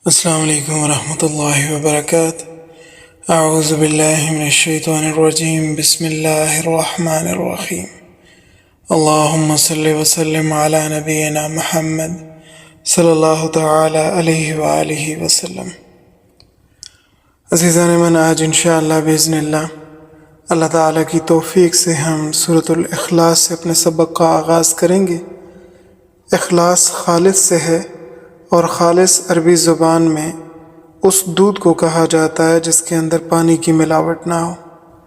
السلام علیکم ورحمۃ اللہ وبرکاتہ۔ اعوذ باللہ من الشیطان الرجیم، بسم اللہ الرحمن الرحیم۔ اللہم صلی وسلم علی نبینا محمد صلی اللہ تعالی علیہ وآلہ وسلم۔ عزیزان من، آج انشاءاللہ بإذن اللہ تعالیٰ کی توفیق سے ہم سورۃ الاخلاص سے اپنے سبق کا آغاز کریں گے۔ اخلاص خالص سے ہے، اور خالص عربی زبان میں اس دودھ کو کہا جاتا ہے جس کے اندر پانی کی ملاوٹ نہ ہو۔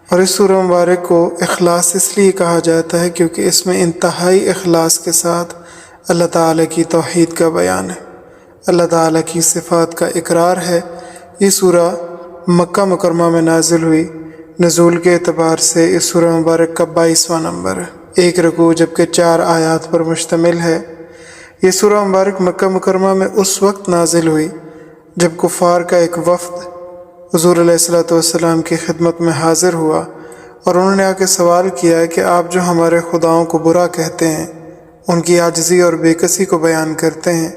اور اس سورہ مبارک کو اخلاص اس لیے کہا جاتا ہے کیونکہ اس میں انتہائی اخلاص کے ساتھ اللہ تعالیٰ کی توحید کا بیان ہے، اللہ تعالیٰ کی صفات کا اقرار ہے۔ یہ سورہ مکہ مکرمہ میں نازل ہوئی۔ نزول کے اعتبار سے اس سورہ مبارک کا 22واں نمبر ہے، 1 رکوع جبکہ 4 آیات پر مشتمل ہے۔ یہ سورہ مبارک مکہ مکرمہ میں اس وقت نازل ہوئی جب کفار کا ایک وفد حضور علیہ الصلوۃ والسلام کی خدمت میں حاضر ہوا، اور انہوں نے آ کے سوال کیا کہ آپ جو ہمارے خداؤں کو برا کہتے ہیں، ان کی عاجزی اور بے کسی کو بیان کرتے ہیں،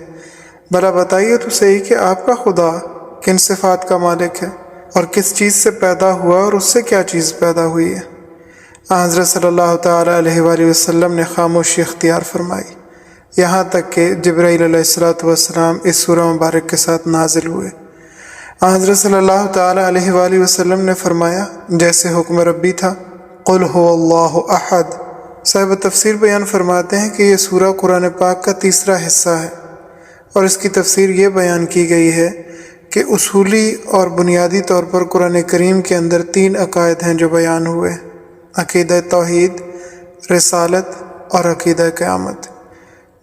بھلا بتائیے تو صحیح کہ آپ کا خدا کن صفات کا مالک ہے، اور کس چیز سے پیدا ہوا اور اس سے کیا چیز پیدا ہوئی ہے۔ حضرت صلی اللہ تعالیٰ علیہ وآلہ وسلم نے خاموشی اختیار فرمائی، یہاں تک کہ جبرائیل علیہ السلام اس سورہ مبارک کے ساتھ نازل ہوئے۔ حضرت صلی اللہ تعالیٰ علیہ وآلہ وسلم نے فرمایا، جیسے حکم ربی تھا، قل هو اللہ احد۔ صاحب تفسیر بیان فرماتے ہیں کہ یہ سورہ قرآن پاک کا تیسرا حصہ ہے، اور اس کی تفسیر یہ بیان کی گئی ہے کہ اصولی اور بنیادی طور پر قرآن کریم کے اندر 3 عقائد ہیں جو بیان ہوئے: عقیدہ توحید، رسالت اور عقیدہ قیامت۔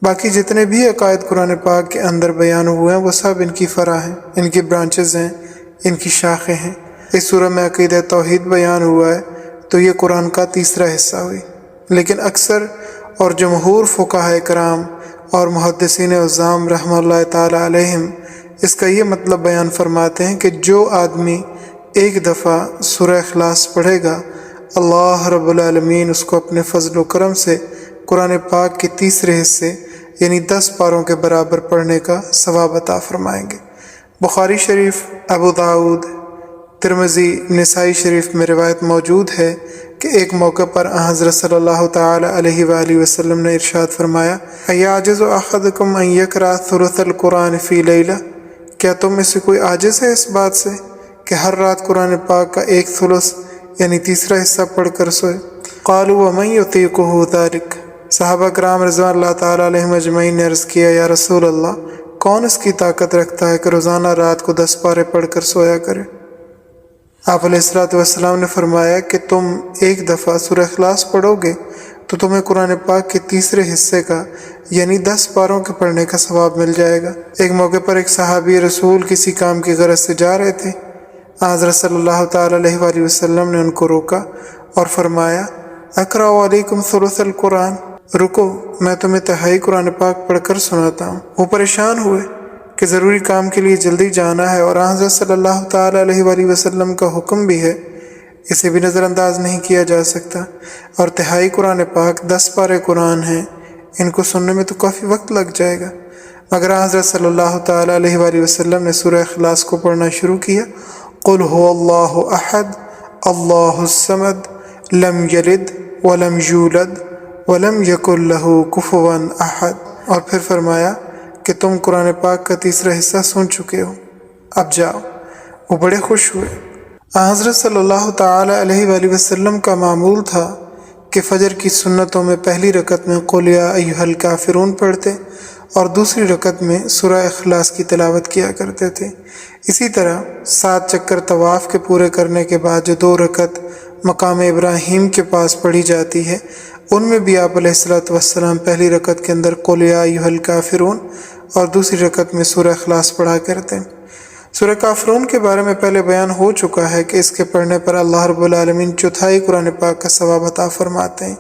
باقی جتنے بھی عقائد قرآن پاک کے اندر بیان ہوئے ہیں وہ سب ان کی فرع ہیں، ان کی برانچز ہیں، ان کی شاخیں ہیں۔ اس سورہ میں عقیدہ توحید بیان ہوا ہے تو یہ قرآن کا تیسرا حصہ ہوئی، لیکن اکثر اور جمہور فقہاء کرام اور محدثین عظام رحمہ اللہ تعالیٰ علیہم اس کا یہ مطلب بیان فرماتے ہیں کہ جو آدمی ایک دفعہ سورہ اخلاص پڑھے گا، اللہ رب العالمین اس کو اپنے فضل و کرم سے قرآن پاک کے تیسرے حصے یعنی 10 پاروں کے برابر پڑھنے کا ثواب عطا فرمائیں گے۔ بخاری شریف، ابو داؤد، ترمذی، نسائی شریف میں روایت موجود ہے کہ ایک موقع پر حضرت صلی اللہ تعالی علیہ وآلہ وسلم نے ارشاد فرمایا، ایعجز احدکم ان یقرأ ثلث القرآن فی لیلہ، کیا تم میں سے کوئی عاجز ہے اس بات سے کہ ہر رات قرآن پاک کا 1/3 یعنی تیسرا حصہ پڑھ کر سوئے؟ قالوا ومن یطیقہ ذلک، صحابہ کرام رضوان اللہ تعالیٰ علیہم اجمعین نے عرض کیا، یا رسول اللہ، کون اس کی طاقت رکھتا ہے کہ روزانہ رات کو 10 پارے پڑھ کر سویا کرے؟ آپ علیہ الصلوۃ والسلام نے فرمایا کہ تم ایک دفعہ سورہ اخلاص پڑھو گے تو تمہیں قرآن پاک کے تیسرے حصے کا یعنی 10 پاروں کے پڑھنے کا ثواب مل جائے گا۔ ایک موقع پر ایک صحابی رسول کسی کام کی غرض سے جا رہے تھے۔ حضرت صلی اللہ تعالیٰ علیہ وآلہ وسلم نے ان کو روکا اور فرمایا، اقرأ علیکم ثلث القرآن، رکو، میں تمہیں تہائی قرآن پاک پڑھ کر سناتا ہوں۔ وہ پریشان ہوئے کہ ضروری کام کے لیے جلدی جانا ہے، اور حضرت صلی اللہ تعالیٰ علیہ وآلہ وسلم کا حکم بھی ہے، اسے بھی نظر انداز نہیں کیا جا سکتا، اور تہائی قرآن پاک 10 پارے قرآن ہیں، ان کو سننے میں تو کافی وقت لگ جائے گا۔ مگر حضرت صلی اللہ تعالیٰ علیہ وآلہ وسلم نے سورہ اخلاص کو پڑھنا شروع کیا، قل هو اللہ احد اللہ الصمد لم یلد ولم یولد وَلَمْ يَكُنْ لَهُ كُفُوًا أَحَدٌ، اور پھر فرمایا کہ تم قرآن پاک کا تیسرا حصہ سن چکے ہو، اب جاؤ۔ وہ بڑے خوش ہوئے۔ حضرت صلی اللہ تعالی علیہ وآلہ وسلم کا معمول تھا کہ فجر کی سنتوں میں پہلی رکعت میں قُلْ يَا أَيُّهَا الْكَافِرُونَ پڑھتے اور دوسری رکعت میں سورہ اخلاص کی تلاوت کیا کرتے تھے۔ اسی طرح 7 چکر طواف کے پورے کرنے کے بعد جو 2 رکعت مقام ابراہیم کے پاس پڑھی جاتی ہے، ان میں بھی آپ علیہ الصلوۃ والسلام پہلی رکعت کے اندر قُلْ يَا أَيُّهَا الْكَافِرُونَ اور دوسری رکعت میں سورہ اخلاص پڑھا کرتے ہیں۔ سورہ کافرون کے بارے میں پہلے بیان ہو چکا ہے کہ اس کے پڑھنے پر اللہ رب العالمین 4 قرآن پاک کا ثواب عطا فرماتے ہیں،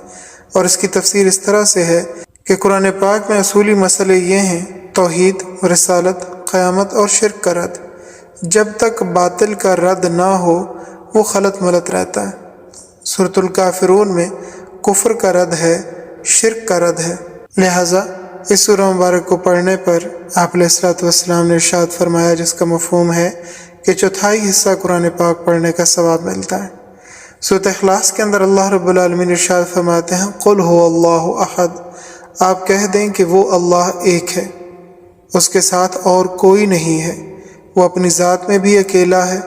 اور اس کی تفسیر اس طرح سے ہے کہ قرآن پاک میں اصولی مسئلے یہ ہیں: توحید، رسالت، قیامت اور شرک کا رد۔ جب تک باطل کا رد نہ ہو وہ خلط ملط رہتا ہے۔ سورۃ الکافرون میں کفر کا رد ہے، شرک کا رد ہے، لہٰذا اس سورہ مبارک کو پڑھنے پر آپ علیہ الصلوۃ والسلام نے ارشاد فرمایا، جس کا مفہوم ہے کہ چوتھائی حصہ قرآن پاک پڑھنے کا ثواب ملتا ہے۔ سورۃ اخلاص کے اندر اللہ رب العالمین ارشاد فرماتے ہیں، قل هو اللہ احد، آپ کہہ دیں کہ وہ اللہ ایک ہے، اس کے ساتھ اور کوئی نہیں ہے، وہ اپنی ذات میں بھی اکیلا ہے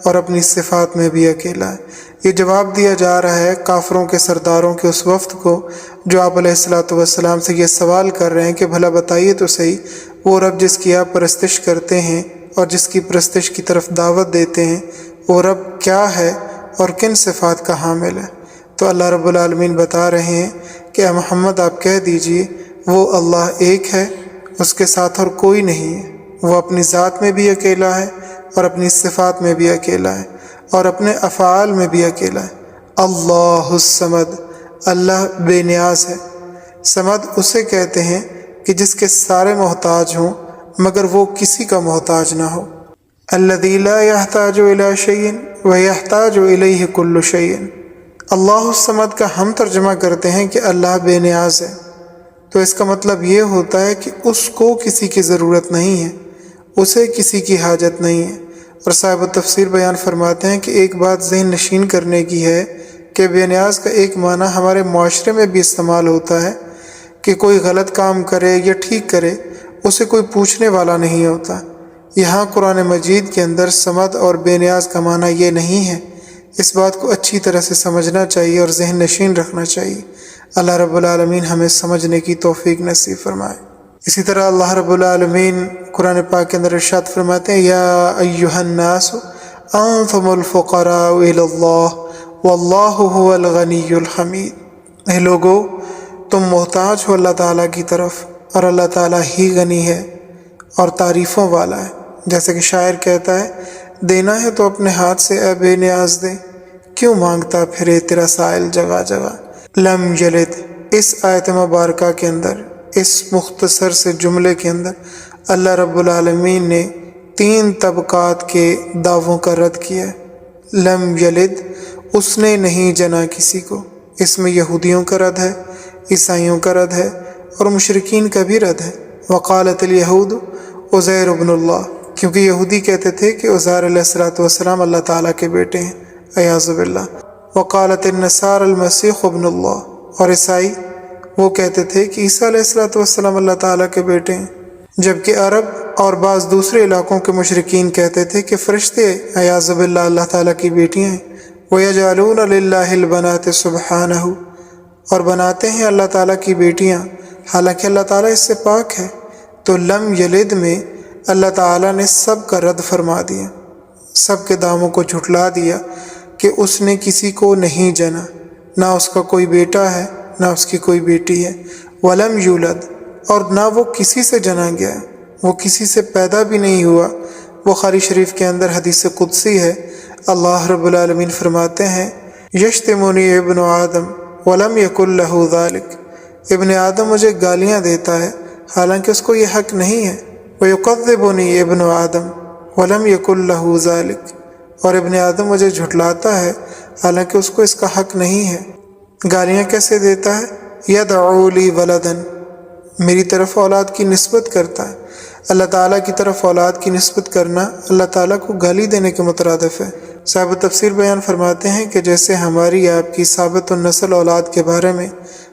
اور اپنی صفات میں بھی اکیلا ہے۔ یہ جواب دیا جا رہا ہے کافروں کے سرداروں کے اس وفد کو جو آپ علیہ الصلوۃ والسلام سے یہ سوال کر رہے ہیں کہ بھلا بتائیے تو صحیح، وہ رب جس کی آپ پرستش کرتے ہیں اور جس کی پرستش کی طرف دعوت دیتے ہیں، وہ رب کیا ہے اور کن صفات کا حامل ہے؟ تو اللہ رب العالمین بتا رہے ہیں کہ اے محمد آپ کہہ دیجئے وہ اللہ ایک ہے، اس کے ساتھ اور کوئی نہیں ہے، وہ اپنی ذات میں بھی اکیلا ہے اور اپنی صفات میں بھی اکیلا ہے اور اپنے افعال میں بھی اکیلا ہے۔ اللہ الصمد، اللہ بے نیاز ہے۔ صمد اسے کہتے ہیں کہ جس کے سارے محتاج ہوں مگر وہ کسی کا محتاج نہ ہو۔ الذی لا یحتاج الی شیء ویحتاج الیہ کل شیء۔ اللہ الصمد کا ہم ترجمہ کرتے ہیں کہ اللہ بے نیاز ہے، تو اس کا مطلب یہ ہوتا ہے کہ اس کو کسی کی ضرورت نہیں ہے، اسے کسی کی حاجت نہیں ہے۔ اور صاحب التفسیر بیان فرماتے ہیں کہ ایک بات ذہن نشین کرنے کی ہے کہ بے نیاز کا ایک معنی ہمارے معاشرے میں بھی استعمال ہوتا ہے کہ کوئی غلط کام کرے یا ٹھیک کرے اسے کوئی پوچھنے والا نہیں ہوتا۔ یہاں قرآن مجید کے اندر صمد اور بے نیاز کا معنی یہ نہیں ہے۔ اس بات کو اچھی طرح سے سمجھنا چاہیے اور ذہن نشین رکھنا چاہیے۔ اللہ رب العالمین ہمیں سمجھنے کی توفیق نصیب فرمائے۔ اسی طرح اللہ رب العالمین قرآن پاک کے اندر ارشاد فرماتے ہیں، یا ایھا الناس انتم الفقراء الی اللہ واللہ هو الغنی الحمید۔ اے لوگو، تم محتاج ہو اللہ تعالیٰ کی طرف اور اللہ تعالیٰ ہی غنی ہے اور تعریفوں والا ہے۔ جیسے کہ شاعر کہتا ہے، دینا ہے تو اپنے ہاتھ سے اے بے نیاز دے، کیوں مانگتا پھرے تیرا سائل جگہ جگہ۔ لم یلد، اس آیت مبارکہ کے اندر، اس مختصر سے جملے کے اندر اللہ رب العالمین نے 3 طبقات کے دعووں کا رد کیا ہے۔ لم یلد، اس نے نہیں جنا کسی کو، اس میں یہودیوں کا رد ہے، عیسائیوں کا رد ہے اور مشرکین کا بھی رد ہے۔ وقالت الیہود عزیر ابن اللہ، کیونکہ یہودی کہتے تھے کہ عزیر علیہ السلام اللہ تعالیٰ کے بیٹے ہیں، اعوذ باللہ۔ وقالت النصارى المسیح ابن اللہ، اور عیسائی وہ کہتے تھے کہ عیسیٰ علیہ السلام اللہ تعالیٰ کے بیٹے ہیں، جبکہ عرب اور بعض دوسرے علاقوں کے مشرکین کہتے تھے کہ فرشتے اعوذ باللہ اللہ تعالیٰ کی بیٹیاں ہیں۔ وَيَجْعَلُونَ لِلَّهِ الْبَنَاتِ سُبْحَانَهُ، اور بناتے ہیں اللہ تعالیٰ کی بیٹیاں، حالانکہ اللہ تعالیٰ اس سے پاک ہے۔ تو لم یلد میں اللہ تعالیٰ نے سب کا رد فرما دیا، سب کے دعووں کو جھٹلا دیا کہ اس نے کسی کو نہیں جنا، نہ اس کا کوئی بیٹا ہے نہ اس کی کوئی بیٹی ہے۔ ولم یولد، اور نہ وہ کسی سے جنا گیا، وہ کسی سے پیدا بھی نہیں ہوا۔ بخاری شریف کے اندر حدیث قدسی ہے، اللہ رب العالمین فرماتے ہیں، یشتمونی ابن آدم ولم یکن لہ ذالک، ابن آدم مجھے گالیاں دیتا ہے حالانکہ اس کو یہ حق نہیں ہے۔ ویکذبنی ابن آدم ولم یکن لہ ذالک، اور ابن آدم مجھے جھٹلاتا ہے حالانکہ اس کو اس کا حق نہیں ہے۔ گالیاں کیسے دیتا ہے؟ یدعو لی ولدن، میری طرف اولاد کی نسبت کرتا ہے۔ اللہ تعالیٰ کی طرف اولاد کی نسبت کرنا اللہ تعالیٰ کو گالی دینے کے مترادف ہے۔ صاحب تفسیر بیان فرماتے ہیں کہ جیسے ہماری آپ کی ثابت النسل اولاد کے بارے میں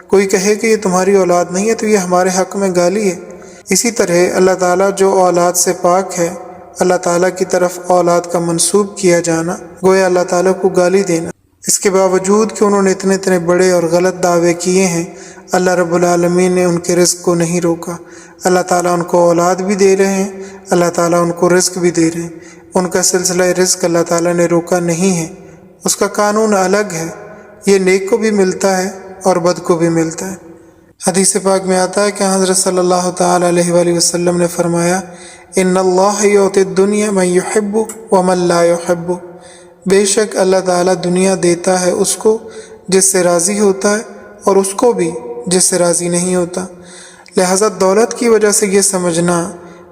کوئی کہے کہ یہ تمہاری اولاد نہیں ہے تو یہ ہمارے حق میں گالی ہے، اسی طرح اللہ تعالیٰ جو اولاد سے پاک ہے، اللہ تعالیٰ کی طرف اولاد کا منسوب کیا جانا گویا اللہ تعالیٰ کو گالی دینا۔ اس کے باوجود کہ انہوں نے اتنے بڑے اور غلط دعوے کیے ہیں، اللہ رب العالمین نے ان کے رزق کو نہیں روکا۔ اللہ تعالیٰ ان کو اولاد بھی دے رہے ہیں، اللہ تعالیٰ ان کو رزق بھی دے رہے ہیں، ان کا سلسلہ رزق اللہ تعالیٰ نے روکا نہیں ہے، اس کا قانون الگ ہے، یہ نیک کو بھی ملتا ہے اور بد کو بھی ملتا ہے۔ حدیث پاک میں آتا ہے کہ حضرت صلی اللہ تعالیٰ علیہ وآلہ وسلم نے فرمایا، ان اللہ یعطی الدنیا من یحب ومن لا یحب، بے شک اللہ تعالیٰ دنیا دیتا ہے اس کو جس سے راضی ہوتا ہے اور اس کو بھی جس سے راضی نہیں ہوتا۔ لہذا دولت کی وجہ سے یہ سمجھنا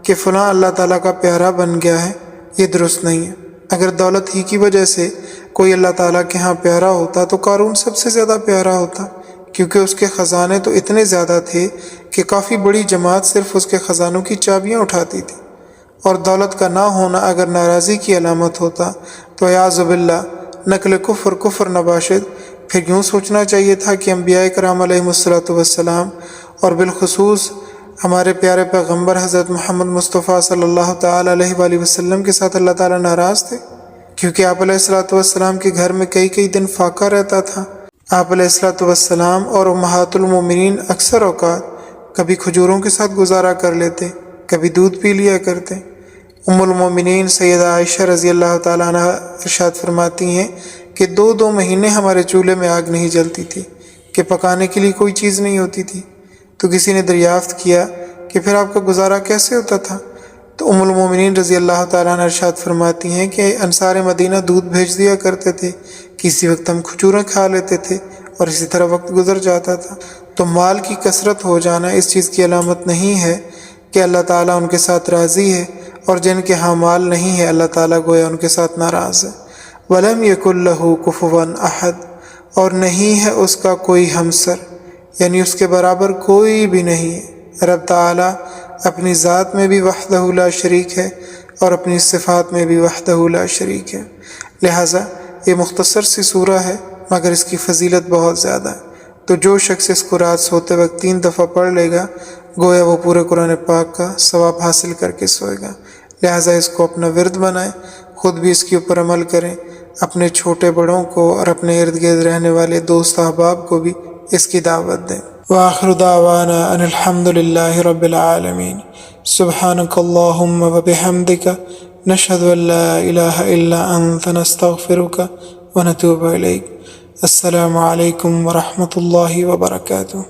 کہ فلاں اللہ تعالیٰ کا پیارا بن گیا ہے، یہ درست نہیں ہے۔ اگر دولت ہی کی وجہ سے کوئی اللہ تعالیٰ کے ہاں پیارا ہوتا تو قارون سب سے زیادہ پیارا ہوتا، کیونکہ اس کے خزانے تو اتنے زیادہ تھے کہ کافی بڑی جماعت صرف اس کے خزانوں کی چابیاں اٹھاتی تھی، اور دولت کا نہ ہونا اگر ناراضی کی علامت ہوتا تو اعوذ باللہ نقل کفر نباشد، پھر یوں سوچنا چاہیے تھا کہ انبیاء کرام علیہم الصلوۃ والسلام اور بالخصوص ہمارے پیارے پیغمبر حضرت محمد مصطفیٰ صلی اللہ تعالیٰ علیہ وآلہ وسلم کے ساتھ اللہ تعالیٰ ناراض تھے، کیونکہ آپ علیہ الصلوۃ والسلام کے گھر میں کئی دن فاقہ رہتا تھا۔ آپ علیہ الصلوۃ والسلام اور امہات المومنین اکثر اوقات کبھی کھجوروں کے ساتھ گزارا کر لیتے، کبھی دودھ پی لیا کرتے۔ ام المومنین سیدہ عائشہ رضی اللہ تعالیٰ عنہ ارشاد فرماتی ہیں کہ 2 مہینے ہمارے چولہے میں آگ نہیں جلتی تھی کہ پکانے کے لیے کوئی چیز نہیں ہوتی تھی۔ تو کسی نے دریافت کیا کہ پھر آپ کا گزارا کیسے ہوتا تھا؟ تو ام المومنین رضی اللہ تعالیٰ عنہ ارشاد فرماتی ہیں کہ انصار مدینہ دودھ بھیج دیا کرتے تھے، کسی وقت ہم کھجوریں کھا لیتے تھے اور اسی طرح وقت گزر جاتا تھا۔ تو مال کی کثرت ہو جانا اس چیز کی علامت نہیں ہے کہ اللہ تعالیٰ ان کے ساتھ راضی ہے، اور جن کے ہاں مال نہیں ہے اللہ تعالیٰ گویا ان کے ساتھ ناراض ہے۔ وَلَمْ يَكُنْ لَهُ كُفُوًا أَحَدٌ، اور نہیں ہے اس کا کوئی ہمسر، یعنی اس کے برابر کوئی بھی نہیں ہے۔ رب تعالیٰ اپنی ذات میں بھی وحدہ لا شریک ہے اور اپنی صفات میں بھی وحدہ لا شریک ہے، لہٰذا یہ مختصر سی سورہ ہے مگر اس کی فضیلت بہت زیادہ ہے۔ تو جو شخص اس کو رات سوتے وقت 3 دفعہ پڑھ لے گا گویا وہ پورے قرآن پاک کا ثواب حاصل کر کے سوئے گا، لہٰذا اس کو اپنا ورد بنائیں، خود بھی اس کے اوپر عمل کریں، اپنے چھوٹے بڑوں کو اور اپنے ارد گرد رہنے والے دوست احباب کو بھی اس کی دعوت دیں۔ وآخر دعوانا ان الحمد للہ رب العالمین، سبحانک اللہم وبحمدک، نشہد ان لا الہ الا انت، نستغفرک ونتوب الیک۔ السلام علیکم ورحمۃ اللہ وبرکاتہ۔